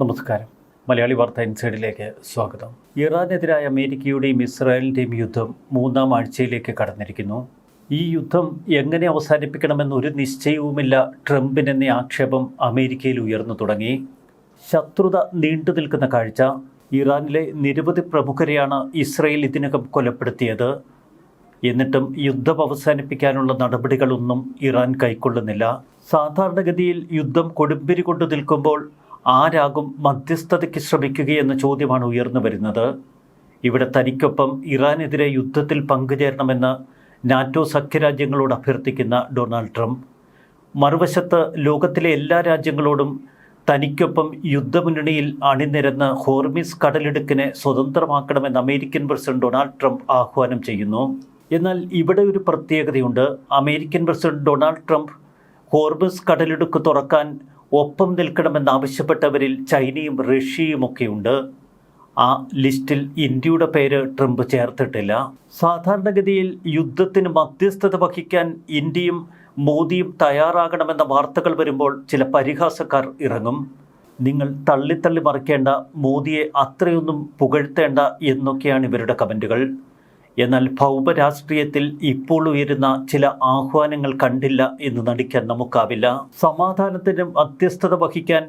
നമസ്കാരം. മലയാളി വാർത്ത ഇൻസൈഡിലേക്ക് സ്വാഗതം. ഇറാനെതിരായ അമേരിക്കയുടെയും ഇസ്രായേലിൻ്റെയും യുദ്ധം 3-ാം ആഴ്ചയിലേക്ക് കടന്നിരിക്കുന്നു. ഈ യുദ്ധം എങ്ങനെ അവസാനിപ്പിക്കണമെന്നൊരു നിശ്ചയവുമില്ല ട്രംപിനെന്ന ആക്ഷേപം അമേരിക്കയിൽ ഉയർന്നു തുടങ്ങി. ശത്രുത നീണ്ടു നിൽക്കുന്ന കാഴ്ച. ഇറാനിലെ നിരവധി പ്രമുഖരെയാണ് ഇസ്രായേൽ ഇതിനകം കൊലപ്പെടുത്തിയത്. എന്നിട്ടും യുദ്ധം അവസാനിപ്പിക്കാനുള്ള നടപടികളൊന്നും ഇറാൻ കൈക്കൊള്ളുന്നില്ല. സാധാരണഗതിയിൽ യുദ്ധം കൊടുമ്പിരി കൊണ്ടു നിൽക്കുമ്പോൾ ആരാകും മധ്യസ്ഥതയ്ക്ക് ശ്രമിക്കുകയെന്ന ചോദ്യമാണ് ഉയർന്നു വരുന്നത്. ഇവിടെ തനിക്കൊപ്പം ഇറാനെതിരെ യുദ്ധത്തിൽ പങ്കുചേരണമെന്ന് നാറ്റോ സഖ്യരാജ്യങ്ങളോട് അഭ്യർത്ഥിക്കുന്ന ഡൊണാൾഡ് ട്രംപ്. മറുവശത്ത് ലോകത്തിലെ എല്ലാ രാജ്യങ്ങളോടും തനിക്കൊപ്പം യുദ്ധമുന്നണിയിൽ അണിനിരന്ന് ഹോർമിസ് കടലിടുക്കിനെ സ്വതന്ത്രമാക്കണമെന്ന് അമേരിക്കൻ പ്രസിഡന്റ് ഡൊണാൾഡ് ട്രംപ് ആഹ്വാനം ചെയ്യുന്നു. എന്നാൽ ഇവിടെ ഒരു പ്രത്യേകതയുണ്ട്. American president Donald Trump Hormuz കടലിടുക്ക് തുറക്കാൻ ഒപ്പം നിൽക്കണമെന്നാവശ്യപ്പെട്ടവരിൽ ചൈനയും റഷ്യയുമൊക്കെയുണ്ട്. ആ ലിസ്റ്റിൽ ഇന്ത്യയുടെ പേര് ട്രംപ് ചേർത്തിട്ടില്ല. സാധാരണഗതിയിൽ യുദ്ധത്തിന് മധ്യസ്ഥത വഹിക്കാൻ ഇന്ത്യയും മോദിയും തയ്യാറാകണമെന്ന വാർത്തകൾ വരുമ്പോൾ ചില പരിഹാസക്കാർ ഇറങ്ങും. നിങ്ങൾ തള്ളി മറിക്കേണ്ട, മോദിയെ അത്രയൊന്നും പുകഴ്ത്തേണ്ട എന്നൊക്കെയാണ് ഇവരുടെ കമൻറ്റുകൾ. എന്നാൽ ഭൗമരാഷ്ട്രീയത്തിൽ ഇപ്പോൾ ഉയരുന്ന ചില ആഹ്വാനങ്ങൾ കണ്ടില്ല എന്ന് നടിക്കാൻ നമുക്കാവില്ല. സമാധാനത്തിന് മധ്യസ്ഥത വഹിക്കാൻ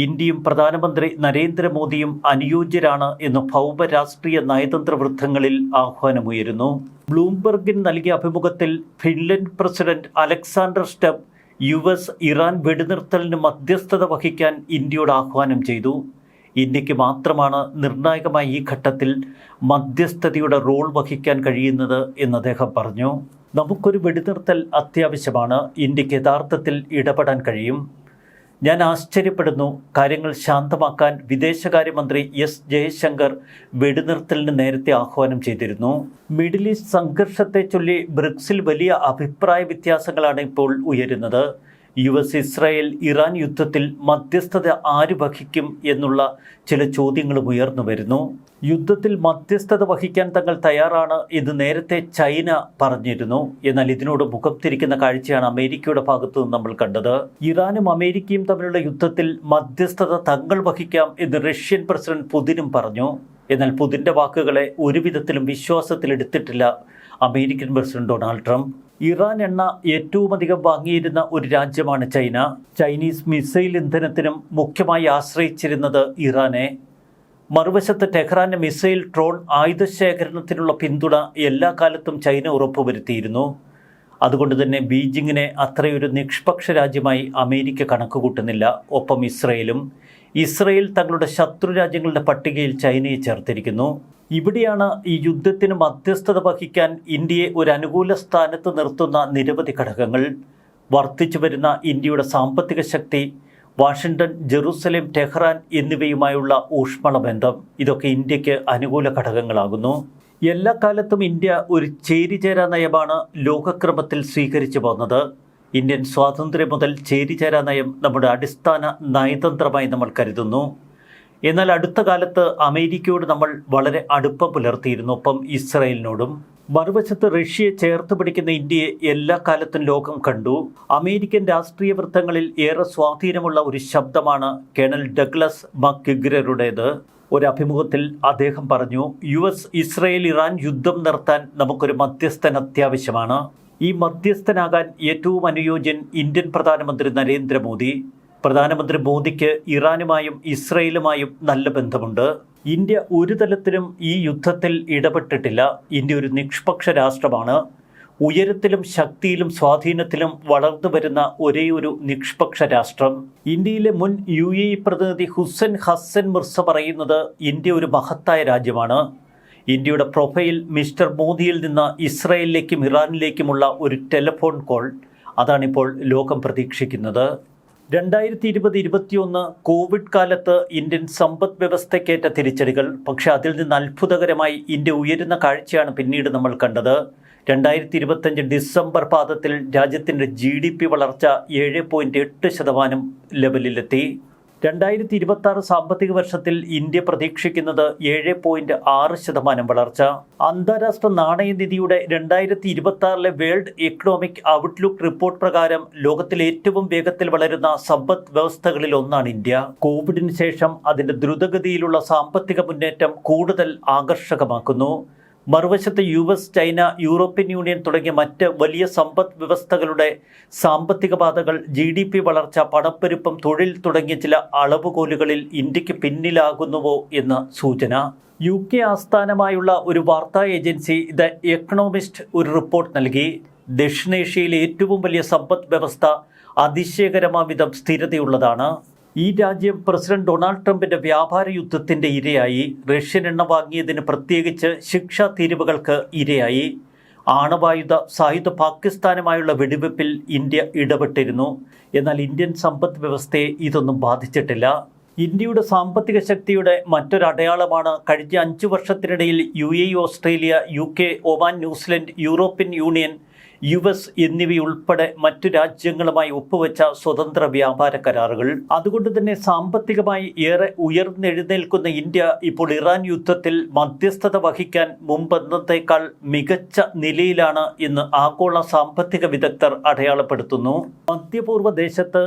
ഇന്ത്യയും പ്രധാനമന്ത്രി നരേന്ദ്രമോദിയും അനുയോജ്യരാണ് എന്ന് ഭൗമരാഷ്ട്രീയ നയതന്ത്ര വൃത്തങ്ങളിൽ ആഹ്വാനമുയരുന്നു. ബ്ലൂംബെർഗിന് നൽകിയ അഭിമുഖത്തിൽ Finland president Alexander Stubb Iran വെടിനിർത്തലിന് മധ്യസ്ഥത വഹിക്കാൻ ഇന്ത്യയോട് ആഹ്വാനം ചെയ്തു. ഇന്ത്യക്ക് മാത്രമാണ് നിർണായകമായ ഈ ഘട്ടത്തിൽ മധ്യസ്ഥതയുടെ റോൾ വഹിക്കാൻ കഴിയുന്നത് എന്ന് അദ്ദേഹം പറഞ്ഞു. നമുക്കൊരു വെടിനിർത്തൽ അത്യാവശ്യമാണ്. ഇന്ത്യക്ക് യഥാർത്ഥത്തിൽ ഇടപെടാൻ കഴിയും. ഞാൻ ആശ്ചര്യപ്പെടുന്നു. കാര്യങ്ങൾ ശാന്തമാക്കാൻ വിദേശകാര്യമന്ത്രി എസ് ജയശങ്കർ വെടിനിർത്തലിന് നേരത്തെ ആഹ്വാനം ചെയ്തിരുന്നു. മിഡിൽ ഈസ്റ്റ് സംഘർഷത്തെ ചൊല്ലി ബ്രിക്സിൽ വലിയ അഭിപ്രായ വ്യത്യാസങ്ങളാണ് ഇപ്പോൾ ഉയരുന്നത്. ഇസ്രായേൽ ഇറാൻ യുദ്ധത്തിൽ മധ്യസ്ഥത ആര് വഹിക്കും എന്നുള്ള ചില ചോദ്യങ്ങളും ഉയർന്നു വരുന്നു. യുദ്ധത്തിൽ മധ്യസ്ഥത വഹിക്കാൻ തങ്ങൾ തയ്യാറാണ് എന്ന് നേരത്തെ ചൈന പറഞ്ഞിരുന്നു. എന്നാൽ ഇതിനോട് മുഖം തിരിക്കുന്ന കാഴ്ചയാണ് അമേരിക്കയുടെ ഭാഗത്തു നിന്ന് നമ്മൾ കണ്ടത്. ഇറാനും അമേരിക്കയും തമ്മിലുള്ള യുദ്ധത്തിൽ മധ്യസ്ഥത തങ്ങൾ വഹിക്കാം എന്ന് റഷ്യൻ പ്രസിഡന്റ് പുതിനും പറഞ്ഞു. എന്നാൽ പുതിൻ്റെ വാക്കുകളെ ഒരു വിധത്തിലും വിശ്വാസത്തിലെടുത്തിട്ടില്ല American president Donald Trump. Iran എണ്ണ ഏറ്റവും അധികം വാങ്ങിയിരുന്ന ഒരു രാജ്യമാണ് ചൈന. ചൈനീസ് മിസൈൽ ഇന്ധനത്തിനും മുഖ്യമായി ആശ്രയിച്ചിരുന്നത് ഇറാനെ. മറുവശത്ത് ടെഹ്റാന്റെ മിസൈൽ, ഡ്രോൺ, ആയുധശേഖരണത്തിനുള്ള പിന്തുണ എല്ലാ കാലത്തും ചൈന ഉറപ്പുവരുത്തിയിരുന്നു. അതുകൊണ്ട് തന്നെ ബീജിങ്ങിനെ അത്രയൊരു നിഷ്പക്ഷ രാജ്യമായി അമേരിക്ക കണക്കുകൂട്ടുന്നില്ല. ഒപ്പം ഇസ്രയേൽ തങ്ങളുടെ ശത്രു രാജ്യങ്ങളുടെ പട്ടികയിൽ ചൈനയെ ചേർത്തിരിക്കുന്നു. ഇവിടെയാണ് ഈ യുദ്ധത്തിന് മധ്യസ്ഥത വഹിക്കാൻ ഇന്ത്യയെ ഒരു അനുകൂല സ്ഥാനത്ത് നിർത്തുന്ന നിരവധി ഘടകങ്ങൾ. വർദ്ധിച്ചു വരുന്ന ഇന്ത്യയുടെ സാമ്പത്തിക ശക്തി, വാഷിംഗ്ടൺ, ജെറുസലേം, ടെഹ്റാൻ എന്നിവയുമായുള്ള ഊഷ്മള ബന്ധം, ഇതൊക്കെ ഇന്ത്യക്ക് അനുകൂല ഘടകങ്ങളാകുന്നു. എല്ലാ കാലത്തും ഇന്ത്യ ഒരു ചേരിചേരാ നയമാണ് ലോകക്രമത്തിൽ സ്വീകരിച്ചു പോകുന്നത്. ഇന്ത്യൻ സ്വാതന്ത്ര്യം മുതൽ ചേരിചേരാ നയം നമ്മുടെ അടിസ്ഥാന നയതന്ത്രമായി നമ്മൾ കരുതുന്നു. എന്നാൽ അടുത്ത കാലത്ത് അമേരിക്കയോട് നമ്മൾ വളരെ അടുപ്പം പുലർത്തിയിരുന്നു, ഒപ്പം ഇസ്രായേലിനോടും. മറുവശത്ത് റഷ്യയെ ചേർത്ത് പിടിക്കുന്ന ഇന്ത്യയെ എല്ലാ കാലത്തും ലോകം കണ്ടു. അമേരിക്കൻ രാഷ്ട്രീയ വൃത്തങ്ങളിൽ ഏറെ സ്വാധീനമുള്ള ഒരു ശബ്ദമാണ് കേണൽ ഡഗ്ലസ് മക്ഗ്രിഗറുടേത്. ഒരു അഭിമുഖത്തിൽ അദ്ദേഹം പറഞ്ഞു, ഇസ്രായേൽ ഇറാൻ യുദ്ധം നിർത്താൻ നമുക്കൊരു മധ്യസ്ഥൻ അത്യാവശ്യമാണ്. ഈ മധ്യസ്ഥനാകാൻ ഏറ്റവും അനുയോജ്യൻ ഇന്ത്യൻ പ്രധാനമന്ത്രി നരേന്ദ്രമോദി. പ്രധാനമന്ത്രി മോദിക്ക് ഇറാനുമായും ഇസ്രയേലുമായും നല്ല ബന്ധമുണ്ട്. ഇന്ത്യ ഒരു തലത്തിലും ഈ യുദ്ധത്തിൽ ഇടപെട്ടിട്ടില്ല. ഇന്ത്യ ഒരു നിഷ്പക്ഷ രാഷ്ട്രമാണ്. ഉയരത്തിലും ശക്തിയിലും സ്വാധീനത്തിലും വളർന്നു വരുന്ന ഒരേയൊരു നിഷ്പക്ഷ രാഷ്ട്രം. ഇന്ത്യയിലെ മുൻ UAE പ്രതിനിധി ഹുസൈൻ ഹസൻ മിർസ പറയുന്നത് ഇന്ത്യ ഒരു മഹത്തായ രാജ്യമാണ്. ഇന്ത്യയുടെ പ്രൊഫൈൽ മിസ്റ്റർ മോദിയിൽ നിന്ന് ഇസ്രായേലിലേക്കും ഇറാനിലേക്കുമുള്ള ഒരു ടെലിഫോൺ കോൾ, അതാണിപ്പോൾ ലോകം പ്രതീക്ഷിക്കുന്നത്. 2020-21 കോവിഡ് കാലത്ത് ഇന്ത്യൻ സമ്പദ് വ്യവസ്ഥയ്ക്കേറ്റ തിരിച്ചടികൾ. പക്ഷേ അതിൽ നിന്ന് അത്ഭുതകരമായി ഇന്ത്യ ഉയരുന്ന കാഴ്ചയാണ് പിന്നീട് നമ്മൾ കണ്ടത്. 2025 ഡിസംബർ പാദത്തിൽ രാജ്യത്തിൻ്റെ GDP വളർച്ച 7.8% ലെവലിലെത്തി. 2026 സാമ്പത്തിക വർഷത്തിൽ ഇന്ത്യ പ്രതീക്ഷിക്കുന്നത് 7.6% വളർച്ച. അന്താരാഷ്ട്ര നാണയനിധിയുടെ 2026 വേൾഡ് എക്കണോമിക് ഔട്ട്ലുക്ക് റിപ്പോർട്ട് പ്രകാരം ലോകത്തിലെ ഏറ്റവും വേഗത്തിൽ വളരുന്ന സമ്പദ് വ്യവസ്ഥകളിൽ ഒന്നാണ് ഇന്ത്യ. കോവിഡിന് ശേഷം അതിന്റെ ദ്രുതഗതിയിലുള്ള സാമ്പത്തിക മുന്നേറ്റം കൂടുതൽ ആകർഷകമാക്കുന്നു. മറുവശത്ത് US, ചൈന, യൂറോപ്യൻ യൂണിയൻ തുടങ്ങിയ മറ്റ് വലിയ സമ്പദ് വ്യവസ്ഥകളുടെ സാമ്പത്തിക പാതകൾ, GDP വളർച്ച, പണപ്പെരുപ്പം, തൊഴിൽ തുടങ്ങിയ ചില അളവുകോലുകളിൽ ഇന്ത്യക്ക് പിന്നിലാകുന്നുവോ എന്ന സൂചന. UK ആസ്ഥാനമായുള്ള ഒരു വാർത്താ ഏജൻസി ദ എക്കണോമിസ്റ്റ് ഒരു റിപ്പോർട്ട് നൽകി. ദക്ഷിണേഷ്യയിലെ ഏറ്റവും വലിയ സമ്പദ് വ്യവസ്ഥ അതിശയകരമാംവിധം സ്ഥിരതയുള്ളതാണ്. ഈ രാജ്യം പ്രസിഡന്റ് ഡൊണാൾഡ് ട്രംപിന്റെ വ്യാപാര യുദ്ധത്തിന്റെ ഇരയായി. റഷ്യൻ എണ്ണ വാങ്ങിയതിന് പ്രത്യേകിച്ച് ശിക്ഷാ തീരുവകൾക്ക് ഇരയായി. ആണവായുധ സായുധ പാകിസ്ഥാനുമായുള്ള വെടിവെപ്പിൽ ഇന്ത്യ ഇടപെട്ടിരുന്നു. എന്നാൽ ഇന്ത്യൻ സമ്പദ് വ്യവസ്ഥയെ ഇതൊന്നും ബാധിച്ചിട്ടില്ല. ഇന്ത്യയുടെ സാമ്പത്തിക ശക്തിയുടെ മറ്റൊരടയാളമാണ് കഴിഞ്ഞ 5 വർഷത്തിനിടയിൽ UAE, Australia, UK, Oman, New Zealand, European union, US എന്നിവയുൾപ്പെടെ മറ്റു രാജ്യങ്ങളുമായി ഒപ്പുവെച്ച സ്വതന്ത്ര വ്യാപാര കരാറുകൾ. അതുകൊണ്ട് തന്നെ സാമ്പത്തികമായി ഏറെ ഉയർന്നെഴുന്നേൽക്കുന്ന ഇന്ത്യ ഇപ്പോൾ ഇറാൻ യുദ്ധത്തിൽ മധ്യസ്ഥത വഹിക്കാൻ മുമ്പെന്നത്തേക്കാൾ മികച്ച നിലയിലാണ് എന്ന് ആഗോള സാമ്പത്തിക വിദഗ്ധർ അടയാളപ്പെടുത്തുന്നു. മധ്യപൂർവ്വ ദേശത്ത്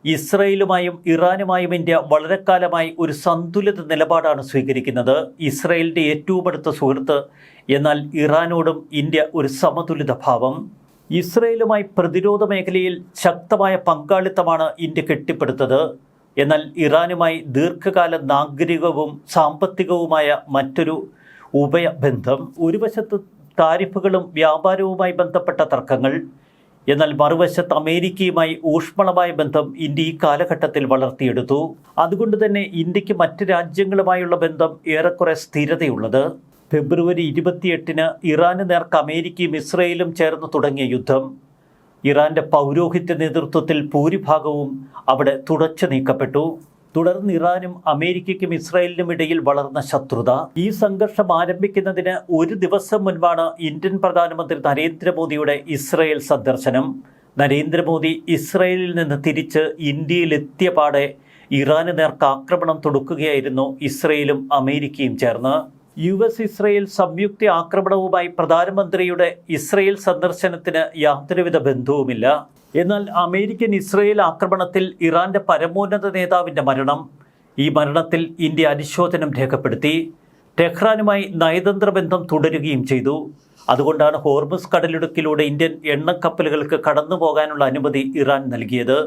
ഇസ്രയേലുമായും ഇറാനുമായും ഇന്ത്യ വളരെ കാലമായി ഒരു സന്തുലിത നിലപാടാണ് സ്വീകരിക്കുന്നത്. ഇസ്രയേലിൻ്റെ ഏറ്റവും അടുത്ത സുഹൃത്ത്, എന്നാൽ ഇറാനോടും ഇന്ത്യ ഒരു സമതുലിത ഭാവം. ഇസ്രയേലുമായി പ്രതിരോധ മേഖലയിൽ ശക്തമായ പങ്കാളിത്തമാണ് ഇന്ത്യ കെട്ടിപ്പടുത്തത്. എന്നാൽ ഇറാനുമായി ദീർഘകാല നാഗരികവും സാമ്പത്തികവുമായ മറ്റൊരു ഉഭയബന്ധം. ഒരു വശത്ത് താരിഫുകളും വ്യാപാരവുമായി ബന്ധപ്പെട്ട തർക്കങ്ങൾ, എന്നാൽ മറുവശത്ത് അമേരിക്കയുമായി ഊഷ്മളമായ ബന്ധം ഇന്ത്യ ഈ കാലഘട്ടത്തിൽ വളർത്തിയെടുത്തു. അതുകൊണ്ട് തന്നെ ഇന്ത്യക്ക് മറ്റ് രാജ്യങ്ങളുമായുള്ള ബന്ധം ഏറെക്കുറെ സ്ഥിരതയുള്ളത്. ഫെബ്രുവരി 28-ന് ഇറാന് നേർക്ക് അമേരിക്കയും ഇസ്രയേലും ചേർന്ന് തുടങ്ങിയ യുദ്ധം, ഇറാന്റെ പൗരോഹിത്യ നേതൃത്വത്തിൽ ഭൂരിഭാഗവും അവിടെ തുടച്ചു നീക്കപ്പെട്ടു. തുടർന്ന് ഇറാനും അമേരിക്കയ്ക്കും ഇസ്രായേലിനും ഇടയിൽ വളർന്ന ശത്രുത. ഈ സംഘർഷം ആരംഭിക്കുന്നതിന് ഒരു ദിവസം മുൻപാണ് ഇന്ത്യൻ പ്രധാനമന്ത്രി നരേന്ദ്രമോദിയുടെ ഇസ്രായേൽ സന്ദർശനം. നരേന്ദ്രമോദി ഇസ്രായേലിൽ നിന്ന് തിരിച്ച് ഇന്ത്യയിലെത്തിയ പാടെ ഇറാന് നേർക്ക് ആക്രമണം തൊടുക്കുകയായിരുന്നു ഇസ്രായേലും അമേരിക്കയും ചേർന്ന്. US, ഇസ്രായേൽ സംയുക്ത ആക്രമണവുമായി പ്രധാനമന്ത്രിയുടെ ഇസ്രായേൽ സന്ദർശനത്തിന് യാതൊരുവിധ ബന്ധവുമില്ല. എന്നാൽ അമേരിക്കൻ ഇസ്രായേൽ ആക്രമണത്തിൽ ഇറാന്റെ പരമോന്നത നേതാവിൻ്റെ മരണം, ഈ മരണത്തിൽ ഇന്ത്യ അനുശോചനം രേഖപ്പെടുത്തി. ടെഹ്റാനുമായി നയതന്ത്ര ബന്ധം തുടരുകയും ചെയ്തു. അതുകൊണ്ടാണ് ഹോർമുസ് കടലിടുക്കിലൂടെ ഇന്ത്യൻ എണ്ണക്കപ്പലുകൾക്ക് കടന്നു പോകാനുള്ള അനുമതി ഇറാൻ നൽകിയത്.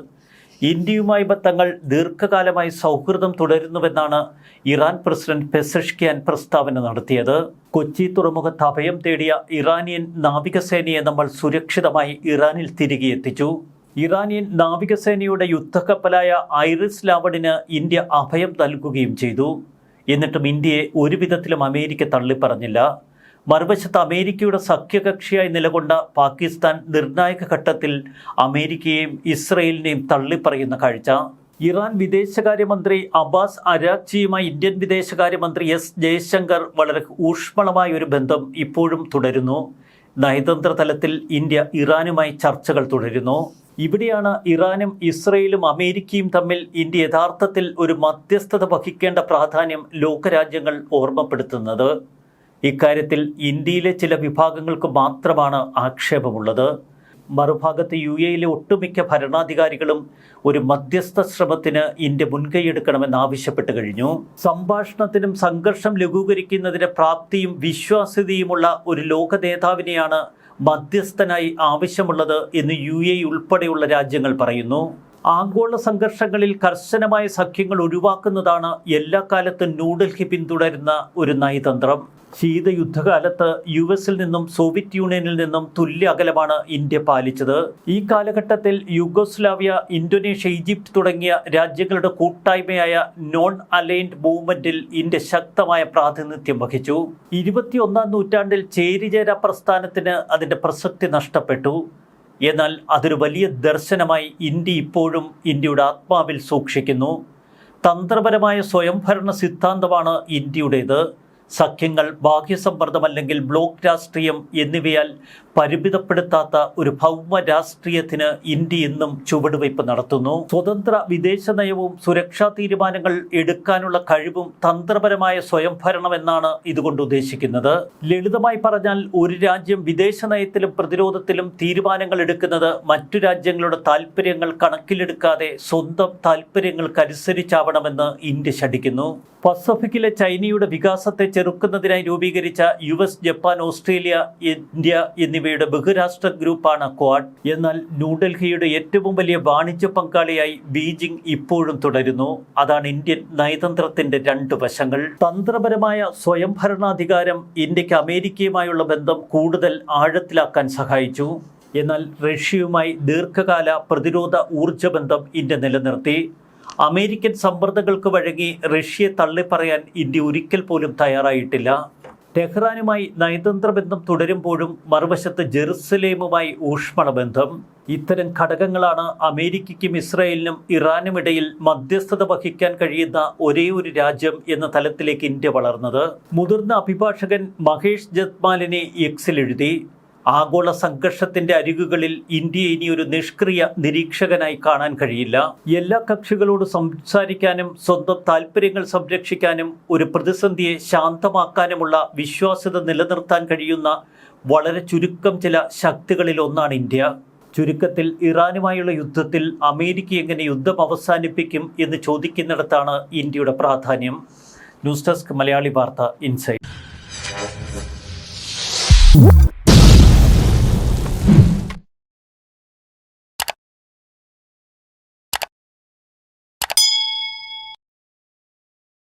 ഇന്ത്യയുമായി തങ്ങൾ ദീർഘകാലമായി സൗഹൃദം തുടരുന്നുവെന്നാണ് ഇറാൻ പ്രസിഡന്റ് പെസഷ്കിയാൻ പ്രസ്താവന നടത്തിയത്. കൊച്ചി തുറമുഖത്ത് അഭയം തേടിയ ഇറാനിയൻ നാവികസേനയെ നമ്മൾ സുരക്ഷിതമായി ഇറാനിൽ തിരികെ എത്തിച്ചു. ഇറാനിയൻ നാവികസേനയുടെ യുദ്ധക്കപ്പലായ ഐറിസ് ലാവണിന് ഇന്ത്യ അഭയം നൽകുകയും ചെയ്തു. എന്നിട്ടും ഇന്ത്യയെ ഒരു വിധത്തിലും അമേരിക്ക തള്ളിപ്പറഞ്ഞില്ല. മറുവശത്ത് അമേരിക്കയുടെ സഖ്യകക്ഷിയായി നിലകൊണ്ട പാകിസ്ഥാൻ നിർണായക ഘട്ടത്തിൽ അമേരിക്കയെയും ഇസ്രയേലിനെയും തള്ളിപ്പറയുന്ന കാഴ്ച. ഇറാൻ വിദേശകാര്യമന്ത്രി അബ്ബാസ് അരാക്ചിയുമായി ഇന്ത്യൻ വിദേശകാര്യമന്ത്രി S. ജയശങ്കർ വളരെ ഊഷ്മളമായ ഒരു ബന്ധം ഇപ്പോഴും തുടരുന്നു. നയതന്ത്ര തലത്തിൽ ഇന്ത്യ ഇറാനുമായി ചർച്ചകൾ തുടരുന്നു. ഇവിടെയാണ് ഇറാനും ഇസ്രയേലും അമേരിക്കയും തമ്മിൽ ഇന്ത്യ യഥാർത്ഥത്തിൽ ഒരു മധ്യസ്ഥത വഹിക്കേണ്ട പ്രാധാന്യം ലോകരാജ്യങ്ങൾ ഓർമ്മപ്പെടുത്തുന്നത്. ഇക്കാര്യത്തിൽ ഇന്ത്യയിലെ ചില വിഭാഗങ്ങൾക്ക് മാത്രമാണ് ആക്ഷേപമുള്ളത്. മറുഭാഗത്ത് UAE-യിലെ ഒട്ടുമിക്ക ഭരണാധികാരികളും ഒരു മധ്യസ്ഥ ശ്രമത്തിന് ഇന്ത്യ മുൻകൈയെടുക്കണമെന്ന് ആവശ്യപ്പെട്ടു കഴിഞ്ഞു. സംഭാഷണത്തിനും സംഘർഷം ലഘൂകരിക്കുന്നതിന് പ്രാപ്തിയും വിശ്വാസ്യതയുമുള്ള ഒരു ലോക നേതാവിനെയാണ് മധ്യസ്ഥനായി ആവശ്യമുള്ളത് എന്ന് UAE ഉൾപ്പെടെയുള്ള രാജ്യങ്ങൾ പറയുന്നു. ആഗോള സംഘർഷങ്ങളിൽ കർശനമായ സഖ്യങ്ങൾ ഒഴിവാക്കുന്നതാണ് എല്ലാ കാലത്തും ന്യൂഡൽഹി പിന്തുടരുന്ന ഒരു നയതന്ത്രം. ശീതയുദ്ധകാലത്ത് US-ൽ നിന്നും സോവിയറ്റ് യൂണിയനിൽ നിന്നും തുല്യ അകലമാണ് ഇന്ത്യ പാലിച്ചത്. ഈ കാലഘട്ടത്തിൽ യുഗോസ്ലാവിയ, ഇന്തോനേഷ്യ, ഈജിപ്ത് തുടങ്ങിയ രാജ്യങ്ങളുടെ കൂട്ടായ്മയായ നോൺ അലൈൻഡ് മൂവ്മെന്റിൽ ഇന്ത്യ ശക്തമായ പ്രാതിനിധ്യം വഹിച്ചു. 21-ാം നൂറ്റാണ്ടിൽ ചേരിചേര പ്രസ്ഥാനത്തിന് അതിൻ്റെ പ്രസക്തി നഷ്ടപ്പെട്ടു. എന്നാൽ അതൊരു വലിയ ദർശനമായി ഇന്ത്യ ഇപ്പോഴും ഇന്ത്യയുടെ ആത്മാവിൽ സൂക്ഷിക്കുന്നു. തന്ത്രപരമായ സ്വയംഭരണ സിദ്ധാന്തമാണ് ഇന്ത്യയുടേത്. സഖ്യങ്ങൾ, ബാഹ്യസമ്മർദ്ദം അല്ലെങ്കിൽ ബ്ലോക്ക് രാഷ്ട്രീയം എന്നിവയാൽ പരിമിതപ്പെടുത്താത്ത ഒരു ഭൗമ രാഷ്ട്രീയത്തിന് ഇന്ത്യ ഇന്നും ചുവടുവയ്പ് നടത്തുന്നു. സ്വതന്ത്ര വിദേശ നയവും സുരക്ഷാ തീരുമാനങ്ങൾ എടുക്കാനുള്ള കഴിവും തന്ത്രപരമായ സ്വയംഭരണം എന്നാണ് ഇതുകൊണ്ട് ഉദ്ദേശിക്കുന്നത്. ലളിതമായി പറഞ്ഞാൽ, ഒരു രാജ്യം വിദേശ നയത്തിലും പ്രതിരോധത്തിലും തീരുമാനങ്ങൾ എടുക്കുന്നത് മറ്റു രാജ്യങ്ങളുടെ താൽപ്പര്യങ്ങൾ കണക്കിലെടുക്കാതെ സ്വന്തം താൽപ്പര്യങ്ങൾക്കനുസരിച്ചാവണമെന്ന് ഇന്ത്യ ശഠിക്കുന്നു. പസഫിക്കിലെ ചൈനയുടെ വികാസത്തെ ചെറുക്കുന്നതിനായി രൂപീകരിച്ച US, ജപ്പാൻ, ഓസ്ട്രേലിയ, ഇന്ത്യ എന്നിവയുടെ ബഹുരാഷ്ട്ര ഗ്രൂപ്പാണ് ക്വാഡ്. എന്നാൽ ന്യൂഡൽഹിയുടെ ഏറ്റവും വലിയ വാണിജ്യ പങ്കാളിയായി ബീജിംഗ് ഇപ്പോഴും തുടരുന്നു. അതാണ് ഇന്ത്യൻ നയതന്ത്രത്തിന്റെ രണ്ട് വശങ്ങൾ. തന്ത്രപരമായ സ്വയംഭരണാധികാരം ഇന്ത്യക്ക് അമേരിക്കയുമായുള്ള ബന്ധം കൂടുതൽ ആഴത്തിലാക്കാൻ സഹായിച്ചു. എന്നാൽ റഷ്യയുമായി ദീർഘകാല പ്രതിരോധ ഊർജ്ജ ബന്ധം ഇന്ത്യ നിലനിർത്തി. അമേരിക്കൻ സമ്മർദ്ദങ്ങൾക്ക് വഴങ്ങി റഷ്യയെ തള്ളിപ്പറയാൻ ഇന്ത്യ ഒരിക്കൽ പോലും തയ്യാറായിട്ടില്ല. ടെഹ്റാനുമായി നയതന്ത്ര ബന്ധം തുടരുമ്പോഴും മറുവശത്ത് ജെറുസലേമുമായി ഊഷ്മള ബന്ധം. ഇത്തരം ഘടകങ്ങളാണ് അമേരിക്കയ്ക്കും ഇസ്രായേലിനും ഇറാനുമിടയിൽ മധ്യസ്ഥത വഹിക്കാൻ കഴിയുന്ന ഒരേ ഒരു രാജ്യം എന്ന തലത്തിലേക്ക് ഇന്ത്യ വളർന്നത്. മുതിർന്ന അഭിഭാഷകൻ മഹേഷ് ജത്മാലിനി എക്സിൽ എഴുതി, ആഗോള സംഘർഷത്തിന്റെ അരികുകളിൽ ഇന്ത്യയെ ഇനിയൊരു നിഷ്ക്രിയ നിരീക്ഷകനായി കാണാൻ കഴിയില്ല. എല്ലാ കക്ഷികളോട് സംസാരിക്കാനും സ്വന്തം താൽപ്പര്യങ്ങൾ സംരക്ഷിക്കാനും ഒരു പ്രതിസന്ധിയെ ശാന്തമാക്കാനുമുള്ള വിശ്വാസ്യത നിലനിർത്താൻ കഴിയുന്ന വളരെ ചുരുക്കം ചില ശക്തികളിൽ ഒന്നാണ് ഇന്ത്യ. ചുരുക്കത്തിൽ, ഇറാനുമായുള്ള യുദ്ധത്തിൽ അമേരിക്ക എങ്ങനെ യുദ്ധം അവസാനിപ്പിക്കും എന്ന് ചോദിക്കുന്നിടത്താണ് ഇന്ത്യയുടെ പ്രാധാന്യം. ന്യൂസ് ഡെസ്ക്, മലയാളി വാർത്ത, ഇൻസൈറ്റ്.